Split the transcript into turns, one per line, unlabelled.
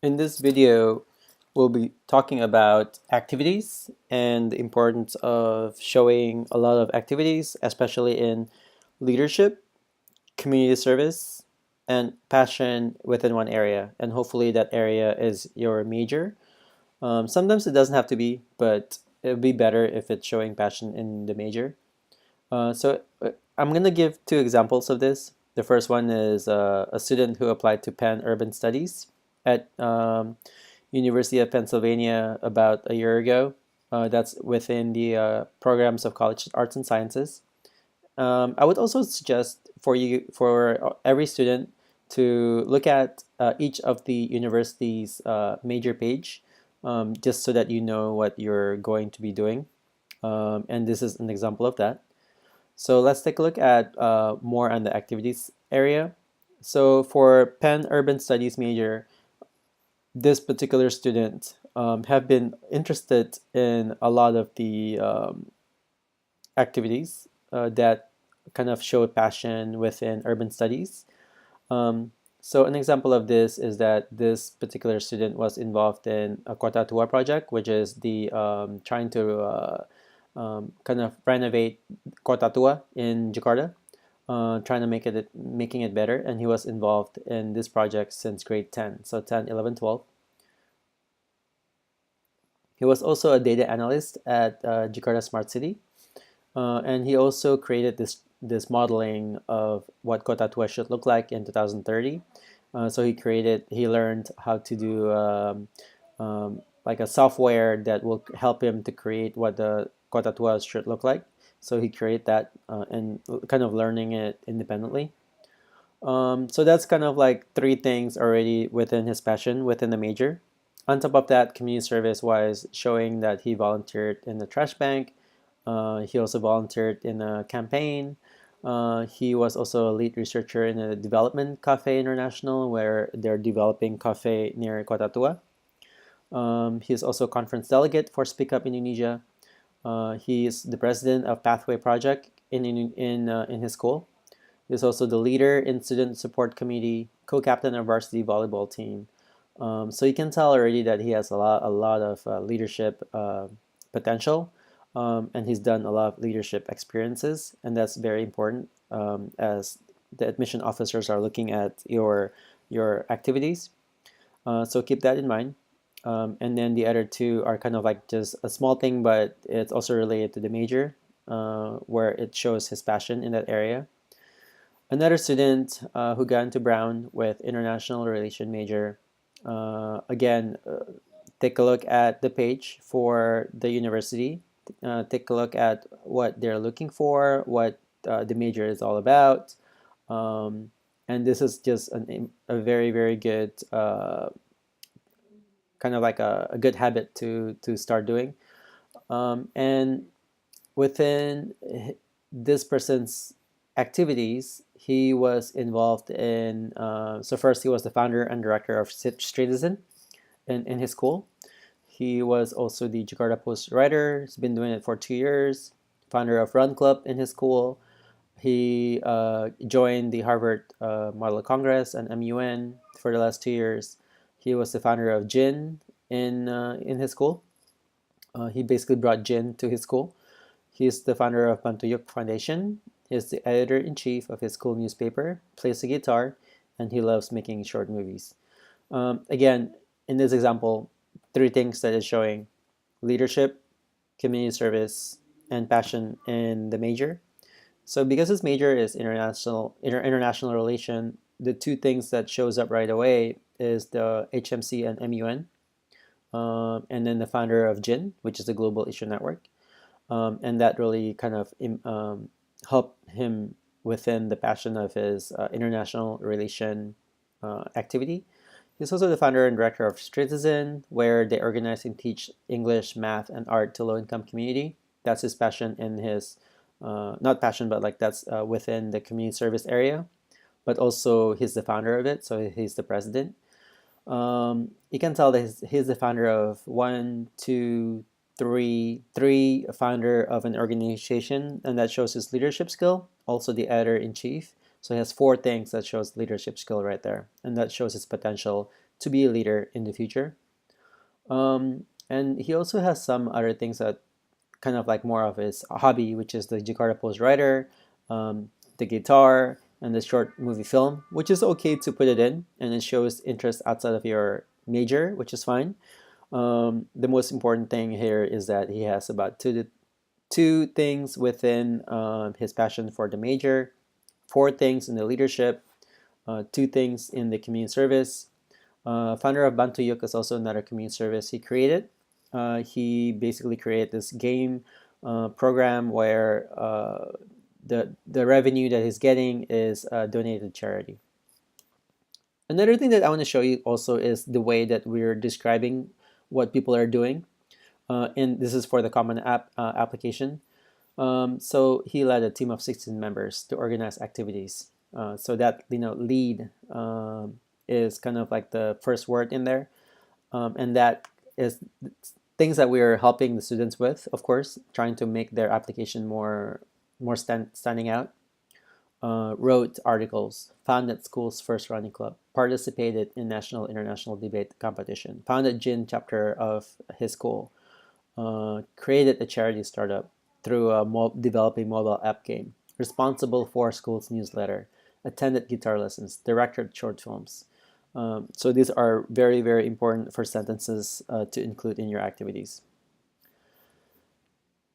In this video, we'll be talking about activities and the importance of showing a lot of activities, especially in leadership, community service, and passion within one area. And hopefully that area is your major. Sometimes it doesn't have to be, but it would be better if it's showing passion in the major. I'm going to give two examples of this. The first one is a student who applied to Penn Urban Studies at University of Pennsylvania about a year ago. That's within the programs of College of Arts and Sciences. I would also suggest for every student to look at each of the university's major page, just so that you know what you're going to be doing. And this is an example of that. So let's take a look at more on the activities area. So for Penn Urban Studies major, this particular student have been interested in a lot of the activities that kind of show passion within urban studies. So an example of this is that this particular student was involved in a Kota Tua project, which is the trying to kind of renovate Kota Tua in Jakarta, trying to making it better. And he was involved in this project since grade 10, so 10, 11, 12. He was also a data analyst at Jakarta Smart City, and he also created this modeling of what Kota Tua should look like in 2030. So he learned how to do like a software that will help him to create what the Kota Tua should look like. So he created that and kind of learning it independently. So that's kind of like three things already within his passion within the major. On top of that, community service was showing that he volunteered in the trash bank. He also volunteered in a campaign. He was also a lead researcher in a development cafe international where they're developing cafe near Kota Tua. He's also a conference delegate for Speak Up Indonesia. He is the president of Pathway Project in his school. He's also the leader in student support committee, co-captain of varsity volleyball team. So you can tell already that he has a lot of leadership potential, and he's done a lot of leadership experiences, and that's very important as the admission officers are looking at your activities. So keep that in mind. And then the other two are kind of like just a small thing, but it's also related to the major, where it shows his passion in that area. Another student who got into Brown with international relation major. Again, take a look at the page for the university. Take a look at what they're looking for, what the major is all about. And this is just a very, very good kind of like a good habit to start doing. And within this person's activities, he was involved in. So first, he was the founder and director of Citizen in his school. He was also the Jakarta Post writer. He's been doing it for 2 years. Founder of Run Club in his school. He joined the Harvard Model Congress and MUN for the last 2 years. He was the founder of JIN in his school. He basically brought JIN to his school. He's the founder of Bantuyuk Foundation. He's the editor-in-chief of his school newspaper, plays the guitar, and he loves making short movies. Again, in this example, three things that is showing: leadership, community service, and passion in the major. So because his major is international relation, the two things that shows up right away is the HMC and MUN, and then the founder of JIN, which is the Global Issue Network. And that really kind of helped him within the passion of his international relation activity. He's also the founder and director of Citizen, where they organize and teach English, math, and art to low-income community. That's his passion in his, not passion, but like that's within the community service area. But also he's the founder of it, so he's the president. You can tell that he's the founder of one, two, three founder of an organization, and that shows his leadership skill. Also, the editor in chief. So he has four things that shows leadership skill right there, and that shows his potential to be a leader in the future. And he also has some other things that kind of like more of his hobby, which is the Jakarta Post writer, the guitar, and the short movie film, which is okay to put it in, and it shows interest outside of your major, which is fine. The most important thing here is that he has about two things within his passion for the major, four things in the leadership, two things in the community service. Founder of Bantuyuk is also another community service he created. He basically created this game program where the revenue that he's getting is donated to charity. Another thing that I want to show you also is the way that we're describing what people are doing. And this is for the Common App application. So he led a team of 16 members to organize activities. So that lead is kind of like the first word in there, and that is things that we are helping the students with. Of course, trying to make their application more standing out. Wrote articles, founded school's first running club, participated in national international debate competition, founded gin chapter of his school, created a charity startup through developing mobile app game, responsible for school's newsletter, attended guitar lessons, directed short films. So these are very, very important for sentences to include in your activities.